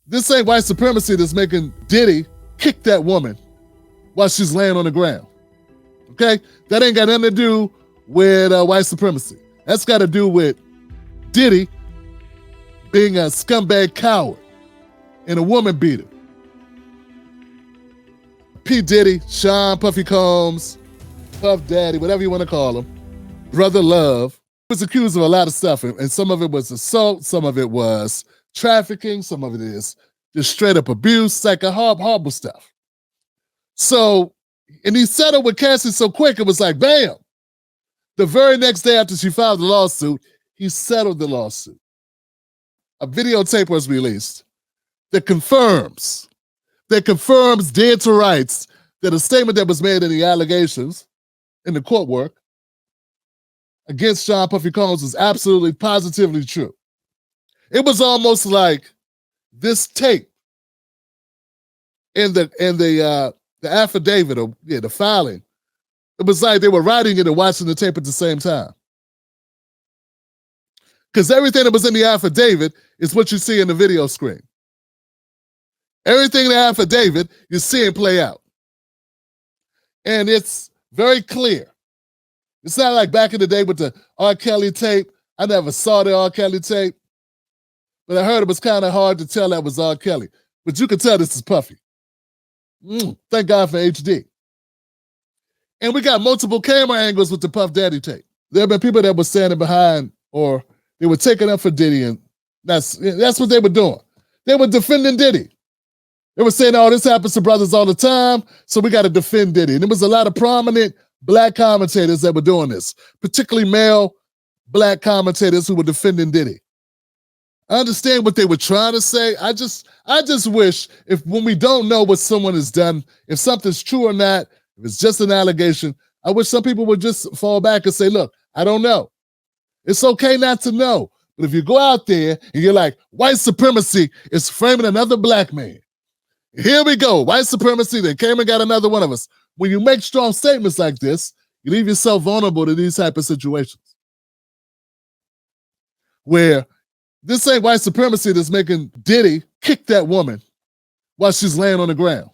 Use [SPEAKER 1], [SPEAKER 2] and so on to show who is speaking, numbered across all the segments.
[SPEAKER 1] This ain't white supremacy that's making Diddy kick that woman while she's laying on the ground. Okay? That ain't got nothing to do with white supremacy. That's got to do with Diddy being a scumbag coward and a woman beater. P Diddy, Sean Puffy Combs, Puff Daddy, whatever you want to call him, Brother Love, was accused of a lot of stuff, and some of it was assault, some of it was trafficking, some of it is just straight up abuse, like a horrible stuff. So, and he settled with Cassie so quick, it was like, bam. The very next day after she filed the lawsuit, he settled the lawsuit. A videotape was released that confirms dead to rights that a statement that was made in the allegations in the court work against Sean Puffy Combs was absolutely positively true. It was almost like this tape in the affidavit, or the filing. It was like they were writing it and watching the tape at the same time. Because everything that was in the affidavit is what you see in the video screen. Everything in the affidavit, you see it play out. And it's very clear. It's not like back in the day with the R. Kelly tape. I never saw the R. Kelly tape, but I heard it was kind of hard to tell that was R. Kelly. But you can tell this is Puffy. Thank God for HD. And we got multiple camera angles with the Puff Daddy tape. There have been people that were standing behind, or they were taking up for Diddy, and that's what they were doing. They were defending Diddy. They were saying, oh, this happens to brothers all the time, so we got to defend Diddy. And there was a lot of prominent black commentators that were doing this, particularly male black commentators who were defending Diddy. I understand what they were trying to say. I just wish, when we don't know what someone has done, if something's true or not, if it's just an allegation, I wish some people would just fall back and say, look, I don't know. It's okay not to know. But if you go out there and you're like, white supremacy is framing another black man. Here we go, white supremacy, they came and got another one of us. When you make strong statements like this, you leave yourself vulnerable to these type of situations. Where this ain't white supremacy that's making Diddy kick that woman while she's laying on the ground.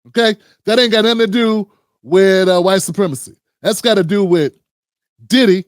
[SPEAKER 1] Okay? That ain't got nothing to do with white supremacy. That's got to do with Diddy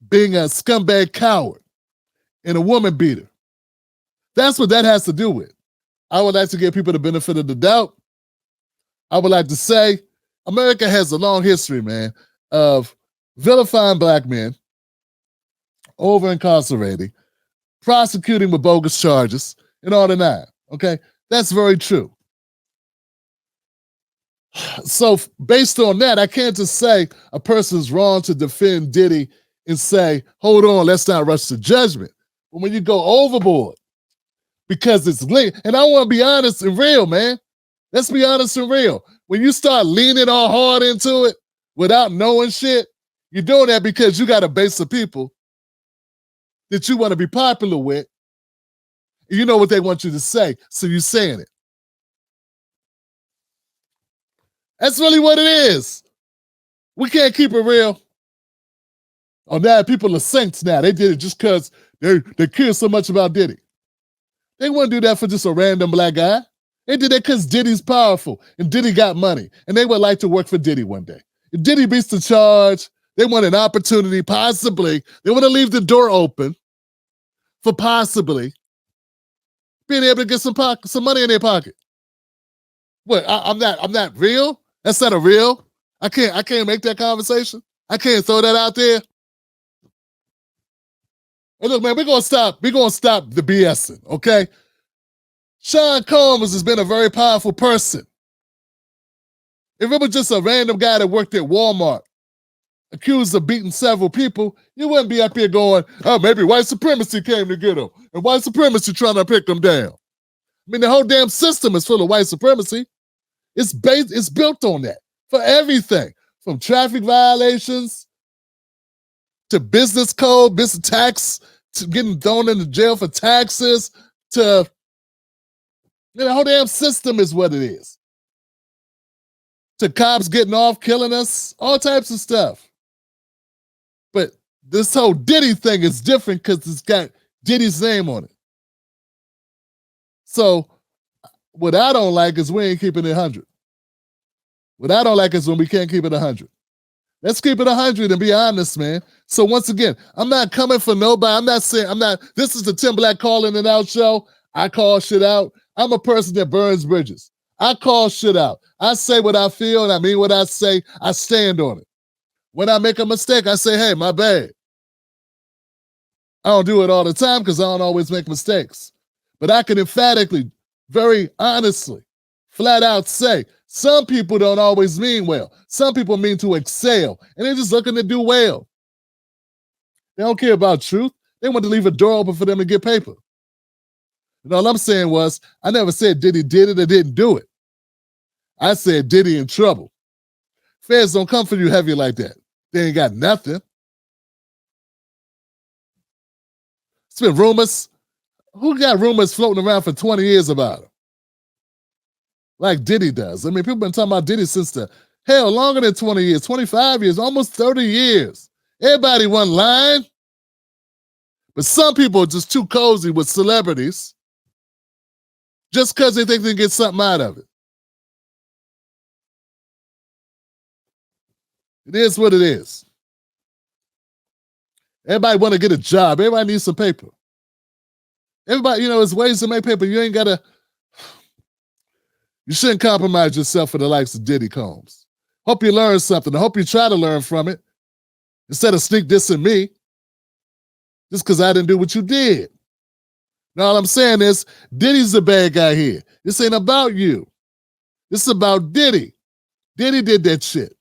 [SPEAKER 1] being a scumbag coward and a woman beater. That's what that has to do with. I would like to give people the benefit of the doubt. I would like to say America has a long history, man, of vilifying black men, over-incarcerating, prosecuting with bogus charges, and all the nine, okay? That's very true. So based on that, I can't just say a person's wrong to defend Diddy and say, hold on, let's not rush to judgment. But when you go overboard, because it's linked, and I want to be honest and real, man. Let's be honest and real. When you start leaning all hard into it without knowing shit, you're doing that because you got a base of people that you want to be popular with. And you know what they want you to say, so you're saying it. That's really what it is. We can't keep it real. Oh, now people are saints now. They did it just because they care so much about Diddy. They wouldn't do that for just a random black guy. They did that because Diddy's powerful and Diddy got money, and they would like to work for Diddy one day. If Diddy beats the charge, they want an opportunity, possibly. They want to leave the door open for possibly being able to get some money in their pocket. What? I'm not real? That's not a real? I can't make that conversation. I can't throw that out there. Hey, look, man, we're gonna stop the BSing, okay? Sean Combs has been a very powerful person. If it was just a random guy that worked at Walmart, accused of beating several people, you wouldn't be up here going, oh, maybe white supremacy came to get him, and white supremacy trying to pick them down. I mean, the whole damn system is full of white supremacy. It's built on that for everything, from traffic violations to business code, business tax, to getting thrown into jail for taxes, to the whole damn system is what it is. To cops getting off, killing us, all types of stuff. But this whole Diddy thing is different because it's got Diddy's name on it. So what I don't like is we ain't keeping it 100. What I don't like is when we can't keep it 100. Let's keep it 100 and be honest, man. So once again, I'm not coming for nobody. This is the Tim Black Calling It Out show. I call shit out. I'm a person that burns bridges. I call shit out. I say what I feel and I mean what I say. I stand on it. When I make a mistake, I say, hey, my bad. I don't do it all the time because I don't always make mistakes. But I can emphatically, very honestly, flat out say, some people don't always mean well. Some people mean to excel, and they're just looking to do well. They don't care about truth. They want to leave a door open for them to get paper. And all I'm saying was, I never said Diddy did it or didn't do it. I said Diddy in trouble. Feds don't come for you heavy like that. They ain't got nothing. It's been rumors. Who got rumors floating around for 20 years about him? Like Diddy does. I mean, people been talking about Diddy since longer than 20 years, 25 years, almost 30 years. Everybody wasn't lying. But some people are just too cozy with celebrities just because they think they can get something out of it. It is what it is. Everybody want to get a job. Everybody needs some paper. Everybody, there's ways to make paper. You shouldn't compromise yourself for the likes of Diddy Combs. Hope you learn something. I hope you try to learn from it instead of sneak dissing me just because I didn't do what you did. Now, all I'm saying is Diddy's the bad guy here. This ain't about you. This is about Diddy. Diddy did that shit.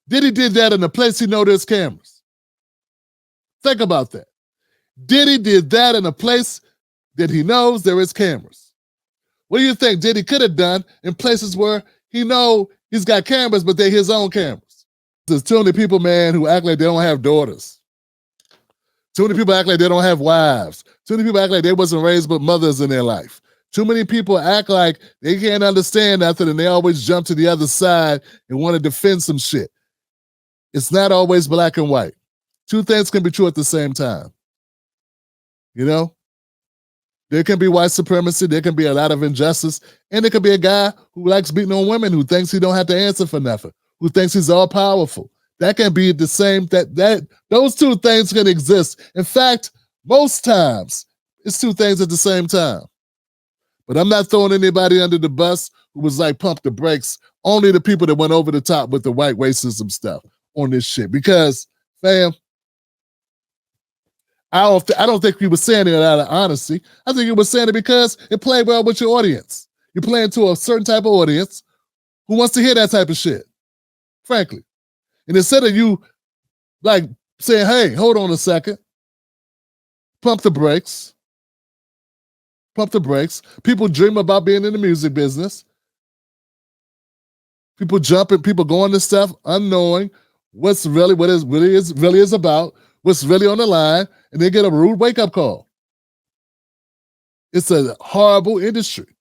[SPEAKER 1] Diddy did that in a place he know there's cameras. Think about that. Diddy did that in a place that he knows there is cameras. What do you think Diddy could have done in places where he know he's got cameras, but they're his own cameras? There's too many people, man, who act like they don't have daughters. Too many people act like they don't have wives. Too many people act like they wasn't raised with mothers in their life. Too many people act like they can't understand nothing and they always jump to the other side and want to defend some shit. It's not always black and white. Two things can be true at the same time. There can be white supremacy, there can be a lot of injustice, and there can be a guy who likes beating on women, who thinks he don't have to answer for nothing, who thinks he's all powerful. That can be the same, those two things can exist. In fact, most times, it's two things at the same time. But I'm not throwing anybody under the bus who was like, pump the brakes. Only the people that went over the top with the white racism stuff on this shit. Because, fam, I don't think he was saying it out of honesty. I think he was saying it because it played well with your audience. You're playing to a certain type of audience who wants to hear that type of shit, frankly. And instead of you like saying, hey, hold on a second, pump the brakes. Pump the brakes. People dream about being in the music business. People jumping, people going to stuff unknowing what it really is about, what's really on the line, and they get a rude wake-up call. It's a horrible industry,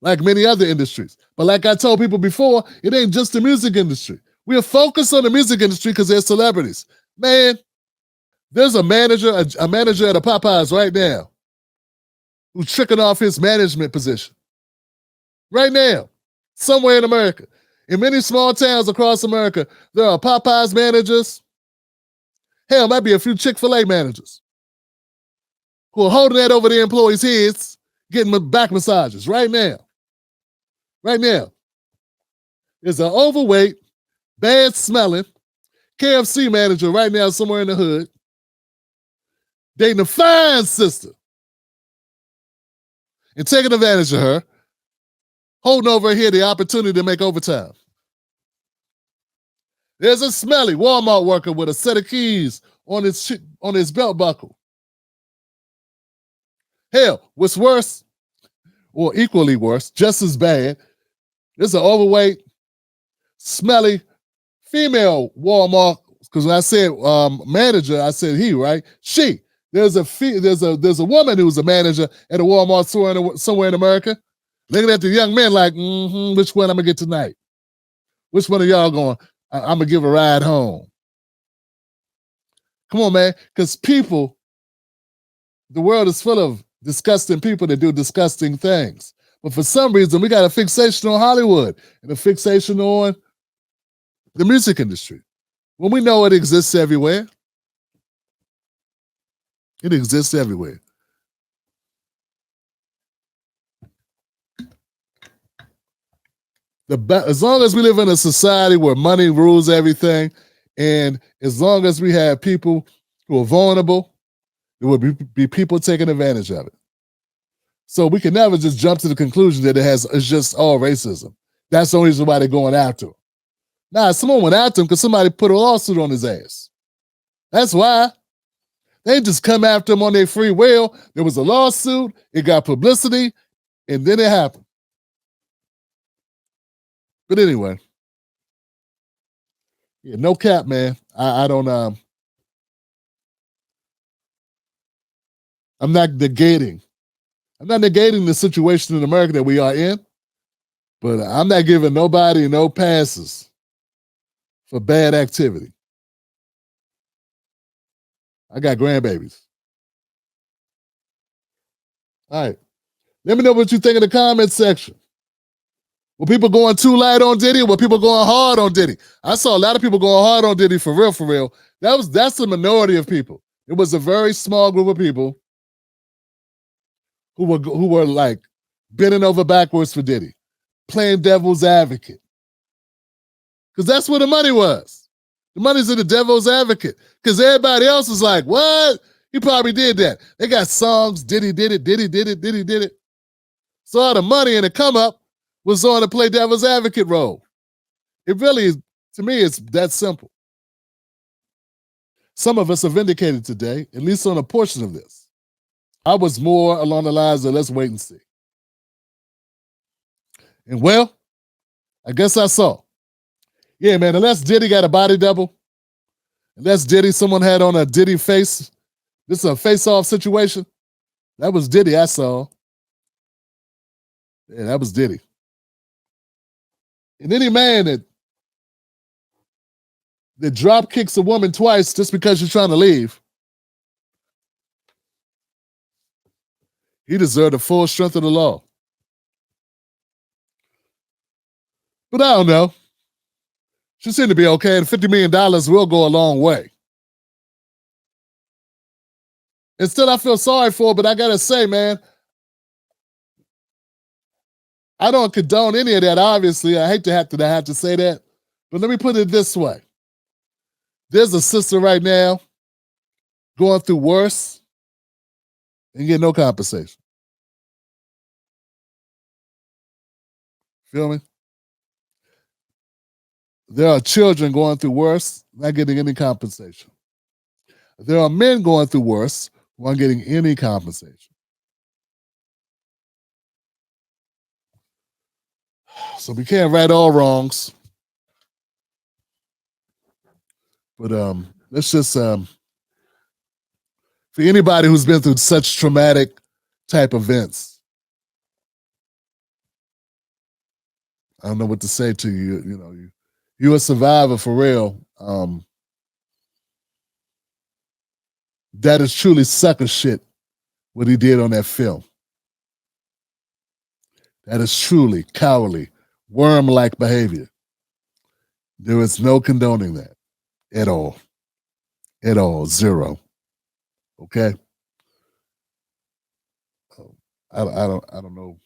[SPEAKER 1] like many other industries. But like I told people before, it ain't just the music industry. We are focused on the music industry because they're celebrities. Man, there's a manager at a Popeyes right now who's tricking off his management position. Right now, somewhere in America. In many small towns across America, there are Popeyes managers. Hell, might be a few Chick-fil-A managers who are holding that over their employees' heads, getting back massages right now. Right now. There's an overweight, bad-smelling KFC manager right now somewhere in the hood dating a fine sister and taking advantage of her, holding over here the opportunity to make overtime. There's a smelly Walmart worker with a set of keys on his belt buckle. Hell, what's worse, or equally worse, just as bad, there's an overweight, smelly female Walmart, because when I said manager, I said he, right? She. There's a woman who's a manager at a Walmart somewhere in America, looking at the young men like, which one I'm gonna get tonight? Which one of y'all going? I'm gonna give a ride home. Come on, man, because the world is full of disgusting people that do disgusting things. But for some reason, we got a fixation on Hollywood and a fixation on the music industry. When we know it exists everywhere. It exists everywhere. As long as we live in a society where money rules everything, and as long as we have people who are vulnerable, there will be people taking advantage of it. So we can never just jump to the conclusion that it's just all racism. That's the only reason why they're going after him. Nah, someone went after him because somebody put a lawsuit on his ass. That's why. They didn't just come after him on their free will. There was a lawsuit, it got publicity, and then it happened. But anyway, yeah, no cap, man. I don't I'm not negating. I'm not negating the situation in America that we are in, but I'm not giving nobody no passes for bad activity. I got grandbabies. All right. Let me know what you think in the comment section. Were people going too light on Diddy, or were people going hard on Diddy? I saw a lot of people going hard on Diddy for real, for real. That's the minority of people. It was a very small group of people who were like bending over backwards for Diddy, playing devil's advocate. Because that's where the money was. The money's in the devil's advocate. Because everybody else was like, what? He probably did that. They got songs, Diddy did it, Diddy did it, Diddy did it. So all the money and the come up was on to play devil's advocate role. It really is, to me, it's that simple. Some of us are vindicated today, at least on a portion of this. I was more along the lines of let's wait and see. And well, I guess I saw. Yeah, man, unless Diddy got a body double, unless Diddy, someone had on a Diddy face, this is a face-off situation. That was Diddy I saw. Yeah, that was Diddy. And any man that drop kicks a woman twice just because she's trying to leave, he deserved the full strength of the law. But I don't know. She seemed to be okay, and $50 million will go a long way. And still, I feel sorry for her, but I gotta say, man, I don't condone any of that, obviously. I hate to have to say that, but let me put it this way. There's a sister right now going through worse and getting no compensation. Feel me? There are children going through worse, not getting any compensation. There are men going through worse who aren't getting any compensation. So we can't right all wrongs. But let's just for anybody who's been through such traumatic type events, I don't know what to say to you. You know, you're a survivor for real. That is truly sucker shit what he did on that film. That is truly cowardly, worm-like behavior. There is no condoning that at all. At all. Zero. Okay? I don't know.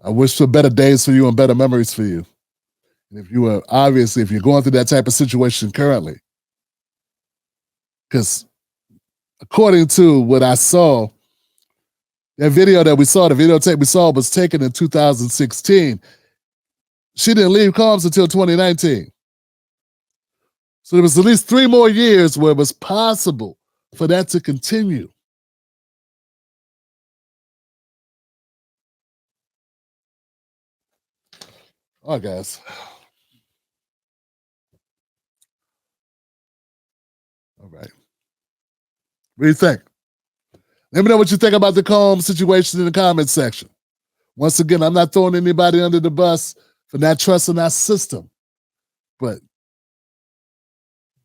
[SPEAKER 1] I wish for better days for you and better memories for you. And if you're going through that type of situation currently, because according to what I saw, that video that we saw, the videotape we saw was taken in 2016. She didn't leave Combs until 2019. So there was at least 3 more years where it was possible for that to continue. All right, guys. All right. What do you think? Let me know what you think about the Combs situation in the comment section. Once again, I'm not throwing anybody under the bus for not trusting our system, but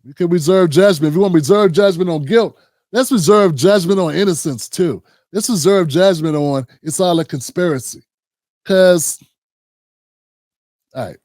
[SPEAKER 1] you can reserve judgment. If you want to reserve judgment on guilt, let's reserve judgment on innocence too. Let's reserve judgment on it's all a conspiracy. Because, all right,